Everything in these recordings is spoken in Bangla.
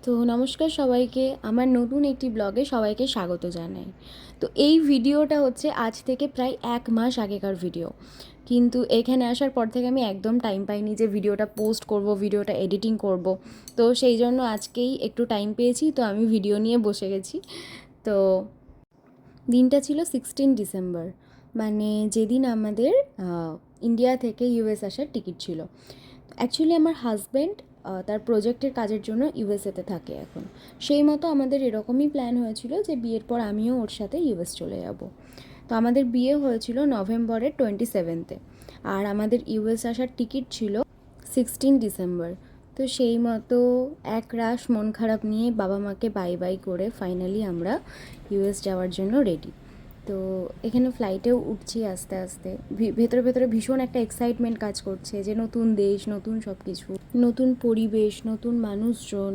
তো নমস্কার সবাইকে, আমার নতুন একটি ব্লগে সবাইকে স্বাগত জানাই। তো এই ভিডিওটা হচ্ছে আজ থেকে প্রায় 1 মাস আগেকার ভিডিও, কিন্তু এখানে আসার পর থেকে আমি একদম টাইম পাইনি যে ভিডিওটা পোস্ট করব, ভিডিওটা এডিটিং করব। তো সেই জন্য আজকেই একটু টাইম পেয়েছি, তো আমি ভিডিও নিয়ে বসে গেছি। তো দিনটা ছিল 16 ডিসেম্বর, মানে যেদিন আমাদের ইন্ডিয়া থেকে ইউএস আসার টিকিট ছিল। অ্যাকচুয়ালি আমার হাজব্যান্ড তার প্রজেক্টের কাজের জন্য ইউএসএতে থাকে এখন। সেই মতো আমাদের এরকমই প্ল্যান হয়েছিল যে বিয়ের পর আমিও ওর সাথে ইউএস চলে যাব। তো আমাদের বিয়ে হয়েছিল নভেম্বরের 27-এ, আর আমাদের ইউএস আসার টিকিট ছিল 16 ডিসেম্বর। তো সেই মতো এক রাশ মন খারাপ নিয়ে বাবা মাকে বাই বাই করে ফাইনালি আমরা ইউএস যাওয়ার জন্য রেডি। তো এখানে ফ্লাইটেও উঠছি আস্তে আস্তে, ভেতরে ভেতরে ভীষণ একটা এক্সাইটমেন্ট কাজ করছে যে নতুন দেশ, নতুন সব কিছু, নতুন পরিবেশ, নতুন মানুষজন,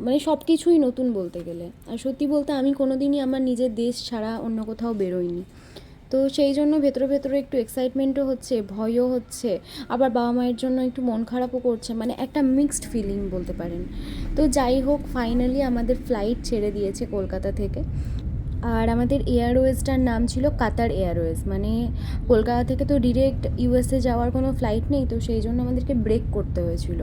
মানে সব কিছুই নতুন বলতে গেলে। আর সত্যি বলতে আমি কোনো দিনই আমার নিজের দেশ ছাড়া অন্য কোথাও বেরোইনি। তো সেই জন্য ভেতরে ভেতরে একটু এক্সাইটমেন্টও হচ্ছে, ভয়ও হচ্ছে, আবার বাবা মায়ের জন্য একটু মন খারাপও করছে, মানে একটা মিক্সড ফিলিং বলতে পারেন। তো যাই হোক, ফাইনালি আমাদের ফ্লাইট ছেড়ে দিয়েছে কলকাতা থেকে। আর আমাদের এয়ারওয়েজটার নাম ছিল কাতার এয়ারওয়েজ। মানে কলকাতা থেকে তো ডিরেক্ট ইউএসএ যাওয়ার কোনো ফ্লাইট নেই, তো সেই জন্য আমাদেরকে ব্রেক করতে হয়েছিল।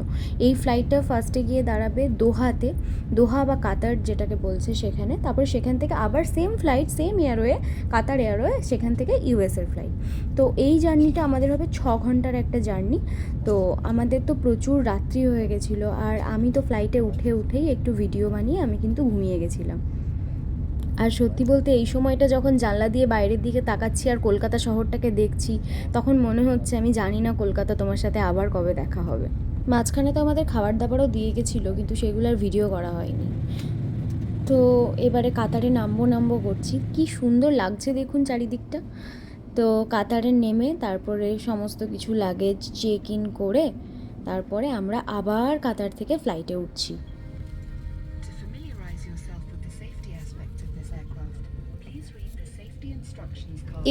এই ফ্লাইটটা ফার্স্টে গিয়ে দাঁড়াবে দোহাতে, দোহা বা কাতার যেটাকে বলছে সেখানে। তারপর সেখান থেকে আবার সেম ফ্লাইট, সেম এয়ারওয়ে, কাতার এয়ারওয়ে, সেখান থেকে ইউএসএর ফ্লাইট। তো এই জার্নিটা আমাদের হবে 6 ঘন্টার একটা জার্নি। তো আমাদের তো প্রচুর রাত্রি হয়ে গেছিলো, আর আমি তো ফ্লাইটে উঠেই একটু ভিডিও বানিয়ে আমি কিন্তু ঘুমিয়ে গেছিলাম। আর সত্যি বলতে এই সময়টা যখন জানলা দিয়ে বাইরের দিকে তাকাচ্ছি আর কলকাতা শহরটাকে দেখছি, তখন মনে হচ্ছে আমি জানি না কলকাতা তোমার সাথে আবার কবে দেখা হবে। মাঝখানে তো আমাদের খাবার দাবারও দিয়ে গেছিলো, কিন্তু সেগুলোর ভিডিও করা হয়নি। তো এবারে কাতারে নামবো করছি, কি সুন্দর লাগছে দেখুন চারিদিকটা। তো কাতারে নেমে তারপরে সমস্ত কিছু লাগেজ চেক ইন করে তারপরে আমরা আবার কাতার থেকে ফ্লাইটে উঠছি।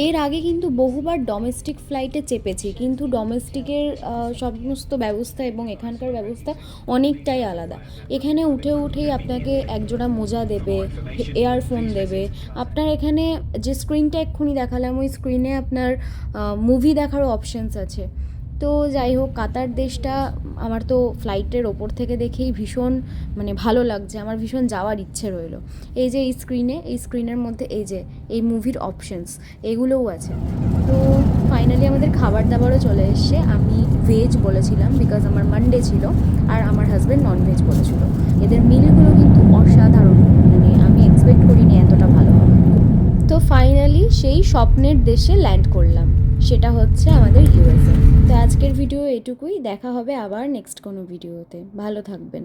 এর আগে কিন্তু বহুবার ডোমেস্টিক ফ্লাইটে চেপেছি, কিন্তু ডোমেস্টিকের সমস্ত ব্যবস্থা এবং এখানকার ব্যবস্থা অনেকটাই আলাদা। এখানে উঠেই আপনাকে একজোড়া মোজা দেবে, এয়ারফোন দেবে। আপনার এখানে যে স্ক্রিনটা এক্ষুনি দেখালাম, ওই স্ক্রিনে আপনার মুভি দেখারও অপশানস আছে। তো যাই হোক, কাতার দেশটা আমার তো ফ্লাইটের ওপর থেকে দেখেই ভীষণ মানে ভালো লাগছে, আমার ভীষণ যাওয়ার ইচ্ছে রইলো। এই যে এই স্ক্রিনের মধ্যে এই যে এই মুভির অপশানস এগুলোও আছে। তো ফাইনালি আমাদের খাবার দাবারও চলে এসছে। আমি ভেজ বলেছিলাম বিকজ আমার মানডে ছিল, আর আমার হাজব্যান্ড ননভেজ বলেছিল। এদের মিলগুলো কিন্তু অসাধারণ, মানে আমি এক্সপেক্ট করিনি এতটা ভালো হবে। তো ফাইনালি সেই স্বপ্নের দেশে ল্যান্ড করলাম, সেটা হচ্ছে আমাদের ইউএসএ। তো আজকের ভিডিও এটুকুই, দেখা হবে আবার নেক্সট কোনো ভিডিওতে। ভালো থাকবেন।